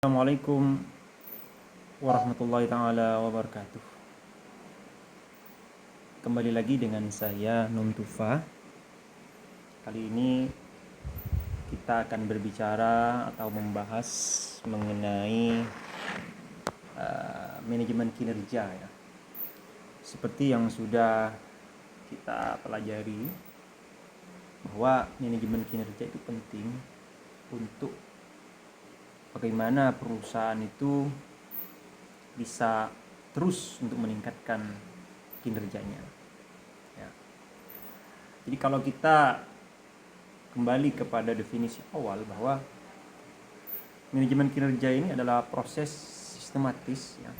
Assalamualaikum warahmatullahi taala wabarakatuh. Kembali lagi dengan saya Nun Tufa. Kali ini kita akan berbicara atau membahas mengenai manajemen kinerja ya. Seperti yang sudah kita pelajari bahwa manajemen kinerja itu penting untuk bagaimana perusahaan itu bisa terus untuk meningkatkan kinerjanya ya. Jadi kalau kita kembali kepada definisi awal bahwa manajemen kinerja ini adalah proses sistematis ya,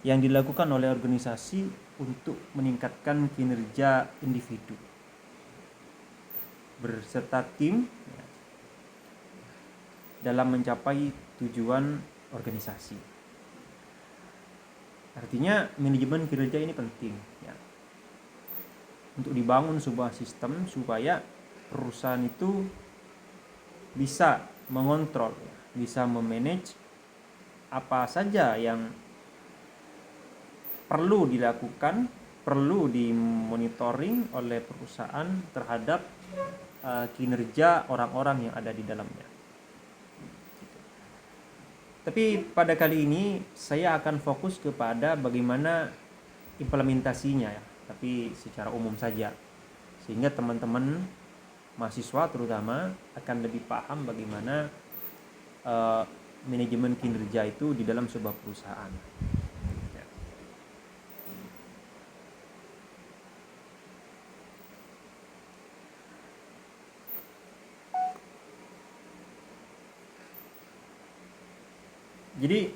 yang dilakukan oleh organisasi untuk meningkatkan kinerja individu berserta tim ya, dalam mencapai tujuan organisasi. Artinya manajemen kinerja ini penting ya, untuk dibangun sebuah sistem supaya perusahaan itu bisa mengontrol, bisa memanage apa saja yang perlu dilakukan, perlu dimonitoring oleh perusahaan terhadap kinerja orang-orang yang ada di dalamnya. Tapi pada kali ini saya akan fokus kepada bagaimana implementasinya ya, tapi secara umum saja, sehingga teman-teman mahasiswa terutama akan lebih paham bagaimana manajemen kinerja itu di dalam sebuah perusahaan. Jadi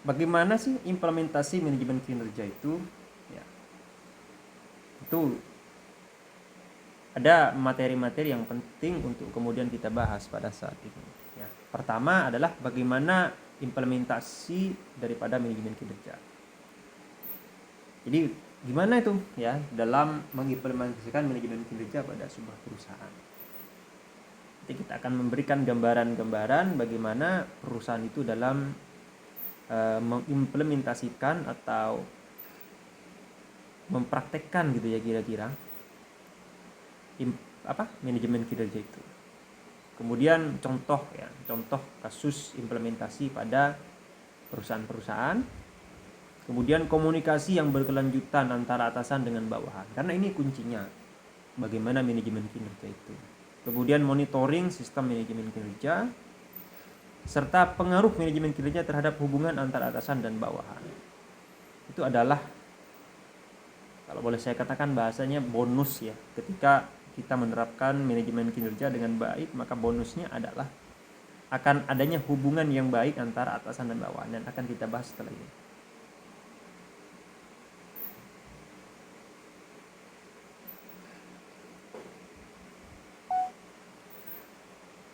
bagaimana sih implementasi manajemen kinerja itu? Ya, itu ada materi-materi yang penting untuk kemudian kita bahas pada saat ini. Ya, pertama adalah bagaimana implementasi daripada manajemen kinerja. Jadi gimana itu ya dalam mengimplementasikan manajemen kinerja pada sebuah perusahaan. Jadi kita akan memberikan gambaran-gambaran bagaimana perusahaan itu dalam mengimplementasikan atau mempraktekkan gitu ya kira-kira manajemen kinerja itu. Kemudian contoh kasus implementasi pada perusahaan-perusahaan. Kemudian komunikasi yang berkelanjutan antara atasan dengan bawahan, karena ini kuncinya bagaimana manajemen kinerja itu. Kemudian monitoring sistem manajemen kinerja serta pengaruh manajemen kinerja terhadap hubungan antara atasan dan bawahan. Itu adalah, kalau boleh saya katakan bahasanya, bonus ya. Ketika kita menerapkan manajemen kinerja dengan baik, maka bonusnya adalah akan adanya hubungan yang baik antara atasan dan bawahan, dan akan kita bahas setelah ini.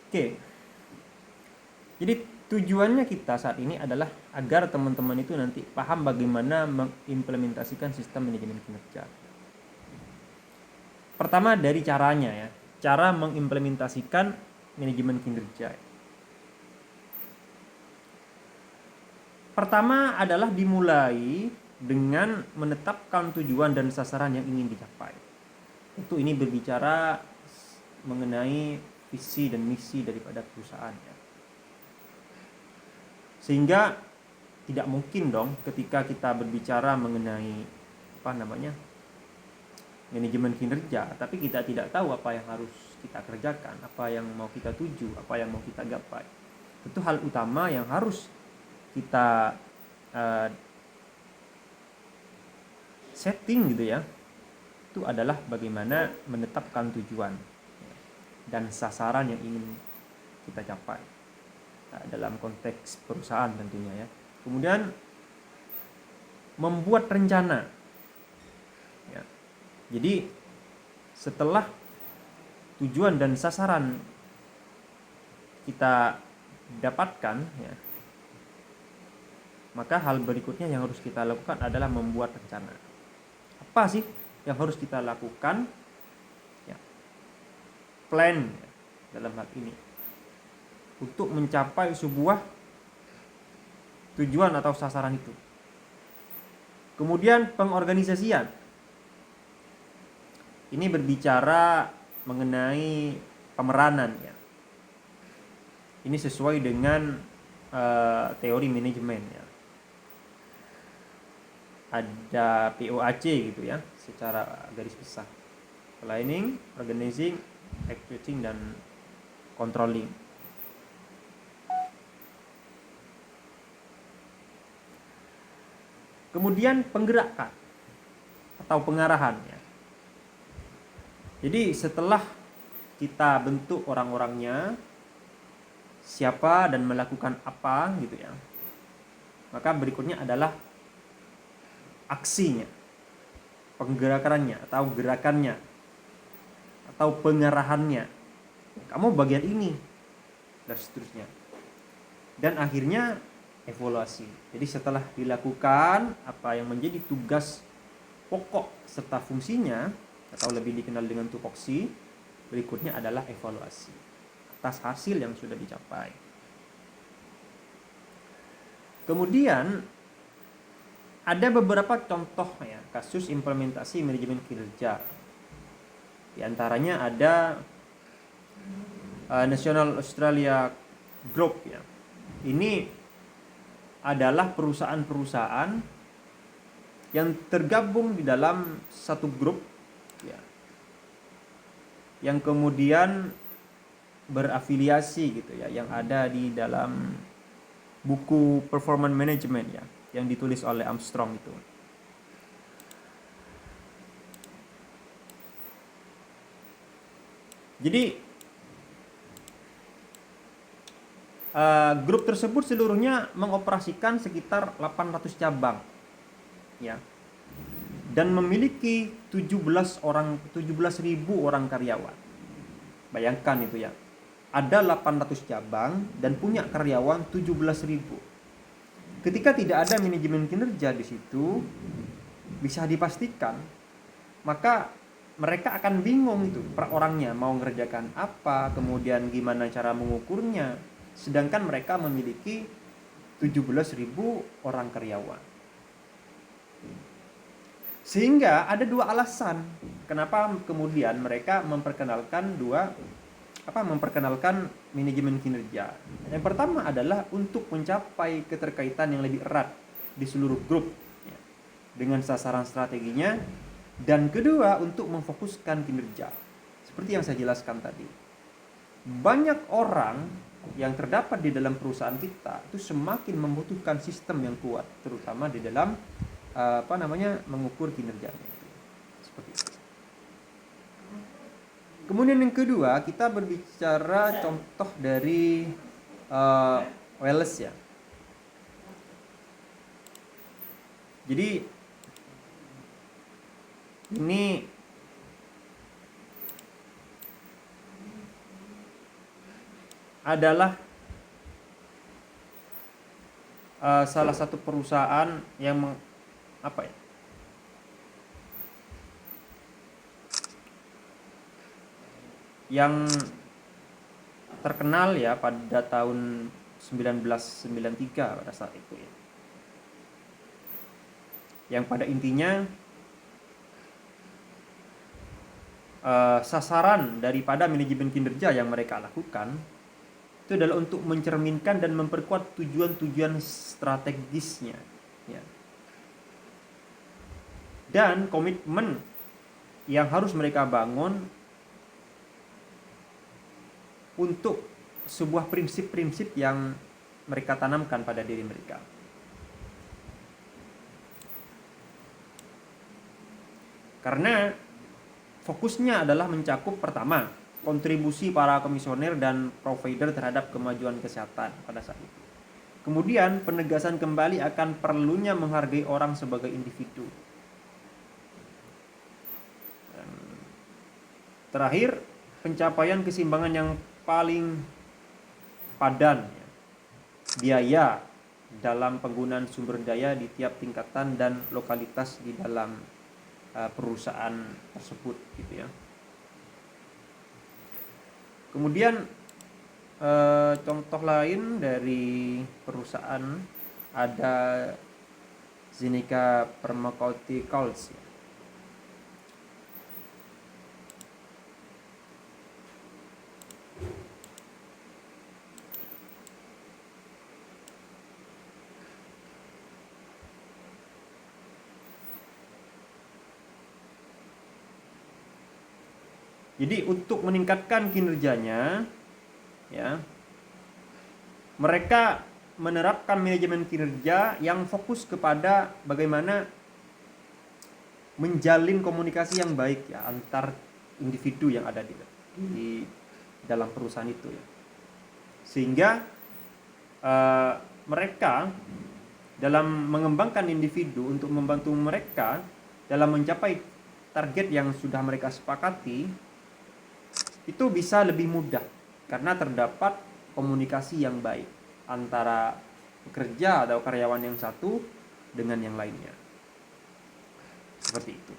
Oke. Jadi tujuannya kita saat ini adalah agar teman-teman itu nanti paham bagaimana mengimplementasikan sistem manajemen kinerja. Pertama dari caranya ya, cara mengimplementasikan manajemen kinerja. Pertama adalah dimulai dengan menetapkan tujuan dan sasaran yang ingin dicapai. Itu ini berbicara mengenai visi dan misi daripada perusahaan ya. Sehingga tidak mungkin dong ketika kita berbicara mengenai manajemen kinerja, tapi kita tidak tahu apa yang harus kita kerjakan, apa yang mau kita tuju, apa yang mau kita gapai. Itu hal utama yang harus kita setting gitu ya. Itu adalah bagaimana menetapkan tujuan dan sasaran yang ingin kita capai dalam konteks perusahaan tentunya ya. Kemudian membuat rencana ya. Jadi setelah tujuan dan sasaran kita dapatkan ya, maka hal berikutnya yang harus kita lakukan adalah membuat rencana. Apa sih yang harus kita lakukan ya, plan ya, dalam hal ini. untuk mencapai sebuah tujuan atau sasaran itu. Kemudian pengorganisasian. Ini berbicara mengenai pemeranan ya. Ini sesuai dengan teori manajemen ya. Ada POAC gitu ya, secara garis besar. Planning, organizing, executing, dan controlling. Kemudian penggerakan atau pengarahan ya. Jadi setelah kita bentuk orang-orangnya, siapa dan melakukan apa gitu ya, maka berikutnya adalah aksinya, penggerakannya atau gerakannya atau pengarahannya. Kamu bagian ini dan seterusnya. Dan akhirnya evaluasi. Jadi setelah dilakukan apa yang menjadi tugas pokok serta fungsinya atau lebih dikenal dengan tupoksi, berikutnya adalah evaluasi atas hasil yang sudah dicapai. Kemudian ada beberapa contoh ya kasus implementasi manajemen kinerja. Di antaranya ada National Australia Group ya. Ini adalah perusahaan-perusahaan yang tergabung di dalam satu grup ya, yang kemudian berafiliasi gitu ya, yang ada di dalam buku Performance Management ya, yang ditulis oleh Armstrong itu. Jadi grup tersebut seluruhnya mengoperasikan sekitar 800 cabang ya, dan memiliki 17.000 orang karyawan. Bayangkan itu ya, ada 800 cabang dan punya karyawan 17.000. Ketika tidak ada manajemen kinerja di situ, bisa dipastikan maka mereka akan bingung itu per orangnya mau ngerjakan apa, kemudian gimana cara mengukurnya, sedangkan mereka memiliki 17.000 orang karyawan. Sehingga ada dua alasan kenapa kemudian mereka memperkenalkan manajemen kinerja. Yang pertama adalah untuk mencapai keterkaitan yang lebih erat di seluruh grup ya, dengan sasaran strateginya, dan kedua untuk memfokuskan kinerja. Seperti yang saya jelaskan tadi, banyak orang yang terdapat di dalam perusahaan kita itu semakin membutuhkan sistem yang kuat, terutama di dalam mengukur kinerjanya. Seperti itu. Kemudian yang kedua, kita berbicara contoh dari Wallace ya. Jadi ini adalah salah satu perusahaan yang yang terkenal ya pada tahun 1993 pada saat itu ya. Yang pada intinya sasaran daripada manajemen kinerja yang mereka lakukan itu adalah untuk mencerminkan dan memperkuat tujuan-tujuan strategisnya ya. Dan komitmen yang harus mereka bangun untuk sebuah prinsip-prinsip yang mereka tanamkan pada diri mereka. Karena fokusnya adalah mencakup pertama, kontribusi para komisioner dan provider terhadap kemajuan kesehatan pada saat itu. Kemudian penegasan kembali akan perlunya menghargai orang sebagai individu. Dan terakhir, pencapaian keseimbangan yang paling padan ya, biaya dalam penggunaan sumber daya di tiap tingkatan dan lokalitas di dalam perusahaan tersebut gitu ya. Kemudian Contoh lain dari perusahaan ada Zeneca Pharmaceuticals. Jadi untuk meningkatkan kinerjanya, ya, mereka menerapkan manajemen kinerja yang fokus kepada bagaimana menjalin komunikasi yang baik ya antar individu yang ada di dalam perusahaan itu ya. Sehingga mereka dalam mengembangkan individu untuk membantu mereka dalam mencapai target yang sudah mereka sepakati itu bisa lebih mudah karena terdapat komunikasi yang baik antara pekerja atau karyawan yang satu dengan yang lainnya. Seperti itu.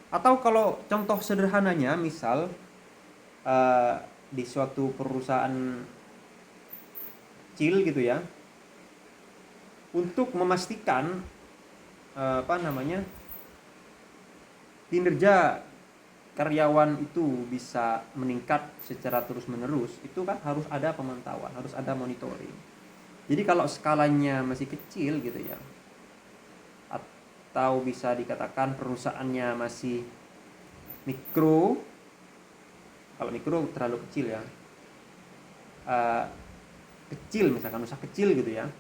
Atau kalau contoh sederhananya, misal di suatu perusahaan kecil gitu ya, untuk memastikan kinerja karyawan itu bisa meningkat secara terus-menerus, itu kan harus ada pemantauan, harus ada monitoring. Jadi kalau skalanya masih kecil gitu ya, atau bisa dikatakan perusahaannya masih mikro, kalau mikro terlalu kecil ya, kecil misalkan usaha kecil gitu ya,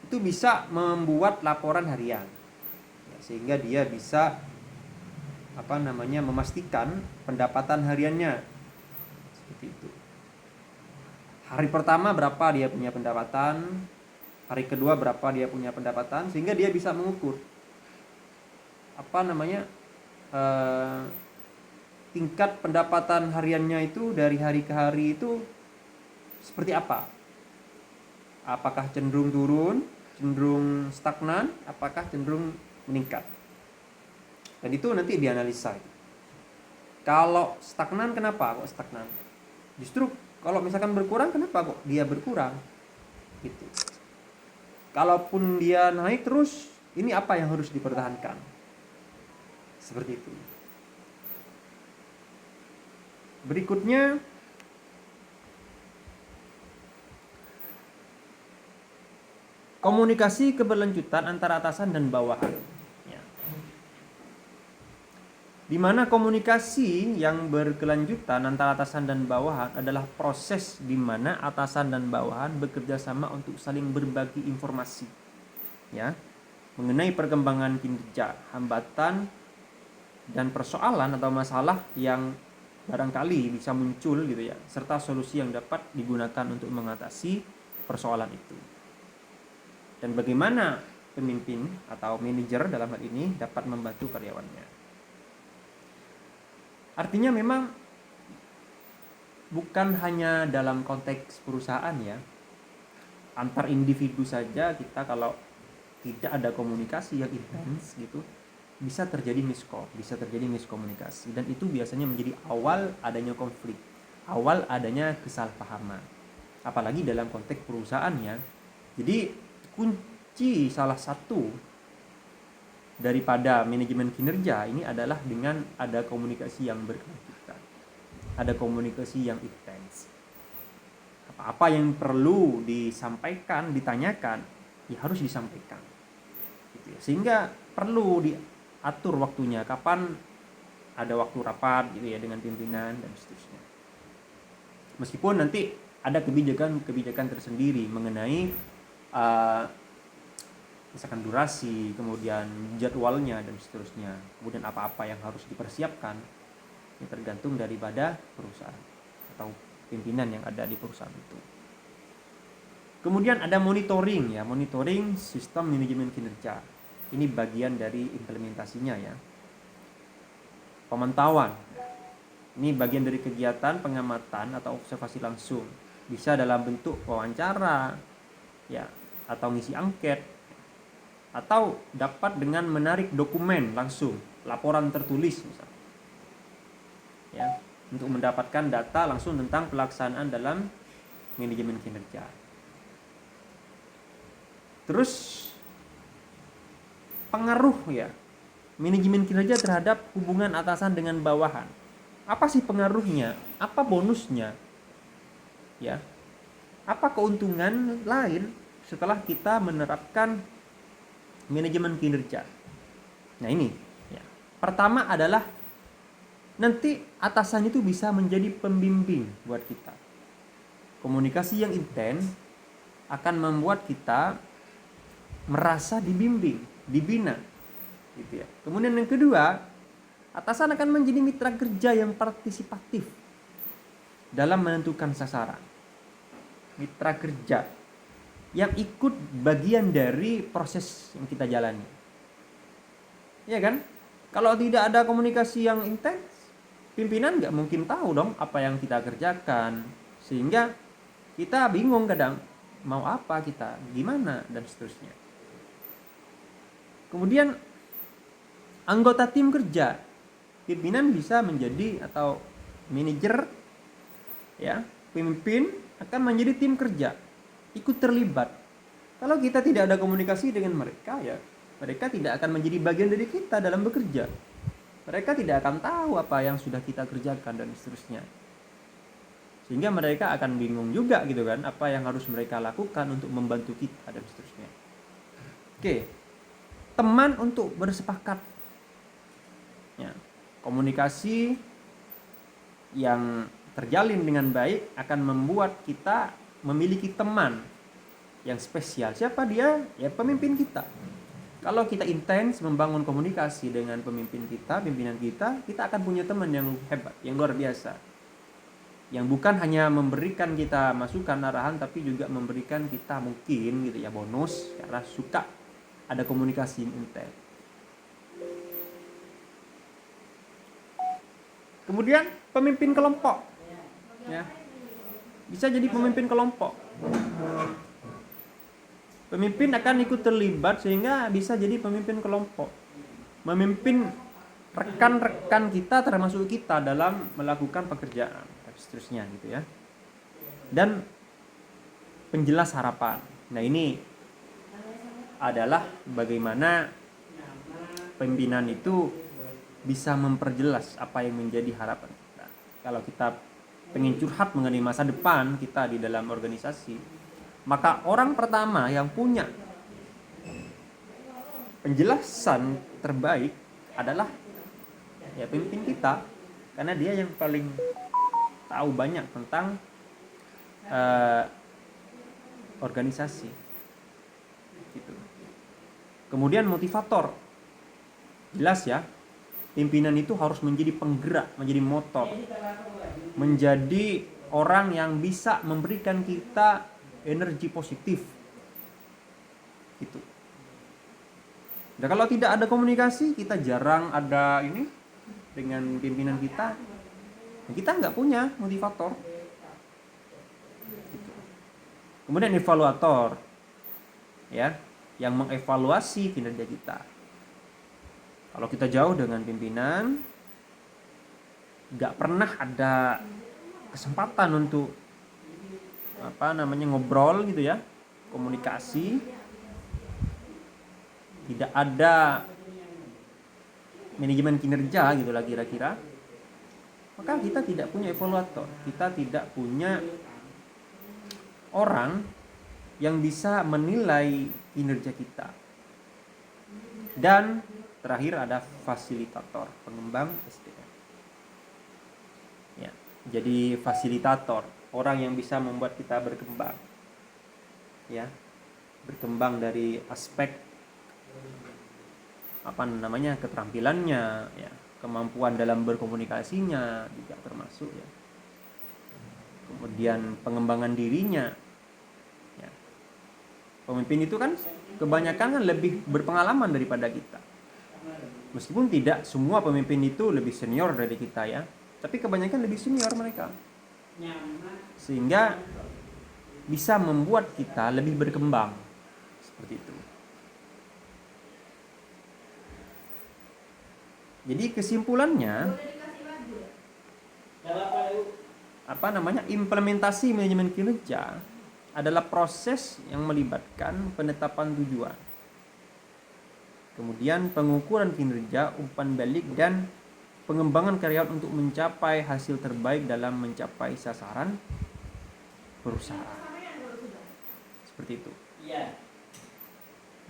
itu bisa membuat laporan harian ya, sehingga dia bisa memastikan pendapatan hariannya seperti itu. Hari pertama berapa dia punya pendapatan, hari kedua berapa dia punya pendapatan, sehingga dia bisa mengukur tingkat pendapatan hariannya itu dari hari ke hari itu seperti apa. Apakah cenderung turun, cenderung stagnan, apakah cenderung meningkat. Dan itu nanti dianalisa. Kalau stagnan, kenapa kok stagnan? Justru kalau misalkan berkurang, kenapa kok dia berkurang? Gitu. Kalaupun dia naik terus, ini apa yang harus dipertahankan? Seperti itu. Berikutnya, komunikasi keberlanjutan antara atasan dan bawahan. Di mana komunikasi yang berkelanjutan antara atasan dan bawahan adalah proses di mana atasan dan bawahan bekerja sama untuk saling berbagi informasi ya mengenai perkembangan kinerja, hambatan dan persoalan atau masalah yang barangkali bisa muncul gitu ya, serta solusi yang dapat digunakan untuk mengatasi persoalan itu. Dan bagaimana pemimpin atau manajer dalam hal ini dapat membantu karyawannya. Artinya memang bukan hanya dalam konteks perusahaan ya, antar individu saja kita kalau tidak ada komunikasi yang intens gitu, bisa terjadi miskomunikasi, dan itu biasanya menjadi awal adanya konflik, awal adanya kesalahpahaman, apalagi dalam konteks perusahaan ya. Jadi kunci salah satu daripada manajemen kinerja ini adalah dengan ada komunikasi yang berkelanjutan, ada komunikasi yang intens. Apa-apa yang perlu disampaikan, ditanyakan, ya harus disampaikan. Gitu ya. Sehingga perlu diatur waktunya, kapan ada waktu rapat gitu ya dengan pimpinan dan seterusnya. Meskipun nanti ada kebijakan tersendiri mengenai misalkan durasi, kemudian jadwalnya dan seterusnya, kemudian apa-apa yang harus dipersiapkan, ini tergantung daripada perusahaan atau pimpinan yang ada di perusahaan itu. Kemudian ada monitoring ya, monitoring sistem manajemen kinerja. Ini bagian dari implementasinya ya. Pemantauan, ini bagian dari kegiatan pengamatan atau observasi langsung, bisa dalam bentuk wawancara ya, atau ngisi angket, atau dapat dengan menarik dokumen langsung, laporan tertulis misalnya. Ya. untuk mendapatkan data langsung tentang pelaksanaan dalam manajemen kinerja. Terus pengaruh ya manajemen kinerja terhadap hubungan atasan dengan bawahan. Apa sih pengaruhnya? Apa bonusnya? Ya. Apa keuntungan lain setelah kita menerapkan manajemen kinerja? Nah, ini ya. Pertama adalah nanti atasan itu bisa menjadi pembimbing buat kita. Komunikasi yang intens akan membuat kita merasa dibimbing, dibina gitu ya. Kemudian yang kedua, atasan akan menjadi mitra kerja yang partisipatif dalam menentukan sasaran. Mitra kerja yang ikut bagian dari proses yang kita jalani. Ya kan? Kalau tidak ada komunikasi yang intens, pimpinan nggak mungkin tahu dong apa yang kita kerjakan. Sehingga kita bingung kadang mau apa kita, gimana, dan seterusnya. Kemudian anggota tim kerja, pimpinan bisa menjadi atau manajer ya, pemimpin akan menjadi tim kerja, ikut terlibat. Kalau kita tidak ada komunikasi dengan mereka ya, mereka tidak akan menjadi bagian dari kita dalam bekerja. Mereka tidak akan tahu apa yang sudah kita kerjakan dan seterusnya. Sehingga mereka akan bingung juga gitu kan, apa yang harus mereka lakukan untuk membantu kita dan seterusnya. Oke. Teman untuk bersepakat. Ya, komunikasi yang terjalin dengan baik akan membuat kita memiliki teman yang spesial. Siapa dia? Ya pemimpin kita. Kalau kita intens membangun komunikasi dengan pemimpin kita, pimpinan kita, kita akan punya teman yang hebat, yang luar biasa. Yang bukan hanya memberikan kita masukan, arahan, tapi juga memberikan kita mungkin gitu ya bonus karena suka ada komunikasi yang intens. Kemudian pemimpin kelompok. Ya. Bisa jadi pemimpin kelompok. Pemimpin akan ikut terlibat sehingga bisa jadi pemimpin kelompok. Memimpin rekan-rekan kita termasuk kita dalam melakukan pekerjaan dan seterusnya gitu ya. Dan penjelas harapan. Nah, ini adalah bagaimana pimpinan itu bisa memperjelas apa yang menjadi harapan kita. Kalau kita pengen curhat mengenai masa depan kita di dalam organisasi, maka orang pertama yang punya penjelasan terbaik adalah ya pemimpin kita, karena dia yang paling tahu banyak tentang organisasi gitu. Kemudian motivator, jelas ya, pimpinan itu harus menjadi penggerak, menjadi motor, menjadi orang yang bisa memberikan kita energi positif gitu. Nah, kalau tidak ada komunikasi, kita jarang ada ini dengan pimpinan kita nggak punya motivator gitu. Kemudian evaluator ya, yang mengevaluasi kinerja kita. Kalau kita jauh dengan pimpinan, nggak pernah ada kesempatan untuk ngobrol gitu ya, komunikasi, tidak ada manajemen kinerja gitu lah kira-kira, maka kita tidak punya evaluator, kita tidak punya orang yang bisa menilai kinerja kita. Dan terakhir ada fasilitator, pengembang SDM. Ya, jadi fasilitator, orang yang bisa membuat kita berkembang. Ya. Berkembang dari aspek keterampilannya, ya, kemampuan dalam berkomunikasinya juga termasuk ya. Kemudian pengembangan dirinya. Ya. Pemimpin itu kan kebanyakan kan lebih berpengalaman daripada kita. Meskipun tidak semua pemimpin itu lebih senior dari kita ya, tapi kebanyakan lebih senior mereka. Sehingga bisa membuat kita lebih berkembang. Seperti itu. Jadi kesimpulannya, implementasi manajemen kinerja adalah proses yang melibatkan penetapan tujuan, kemudian pengukuran kinerja, umpan balik, dan pengembangan karyawan untuk mencapai hasil terbaik dalam mencapai sasaran perusahaan. Seperti itu.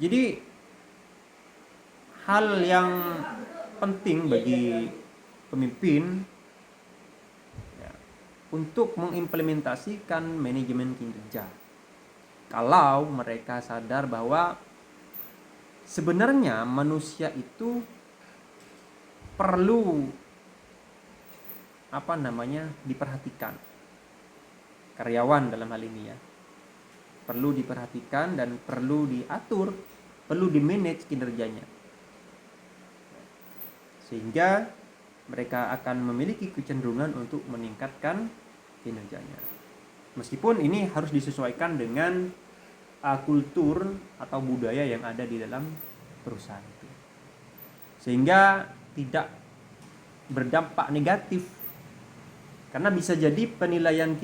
Jadi hal yang penting bagi pemimpin untuk mengimplementasikan manajemen kinerja, kalau mereka sadar bahwa sebenarnya manusia itu perlu diperhatikan. Karyawan dalam hal ini perlu diperhatikan dan perlu diatur, perlu dimanage kinerjanya, sehingga mereka akan memiliki kecenderungan untuk meningkatkan kinerjanya. Meskipun ini harus disesuaikan dengan kultur atau budaya yang ada di dalam perusahaan itu, sehingga tidak berdampak negatif. Karena bisa jadi penilaian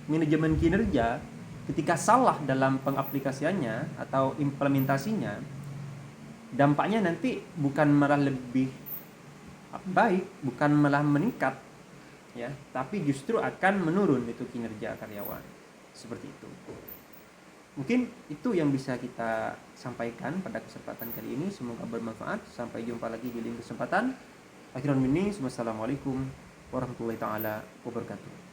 manajemen kinerja ketika salah dalam pengaplikasiannya atau implementasinya, dampaknya nanti bukan malah lebih baik, bukan malah meningkat tapi justru akan menurun itu kinerja karyawan. Seperti itu. Mungkin itu yang bisa kita sampaikan pada kesempatan kali ini. Semoga bermanfaat. Sampai jumpa lagi di lain kesempatan. Akhirul mini, wassalamualaikum warahmatullahi taala wabarakatuh.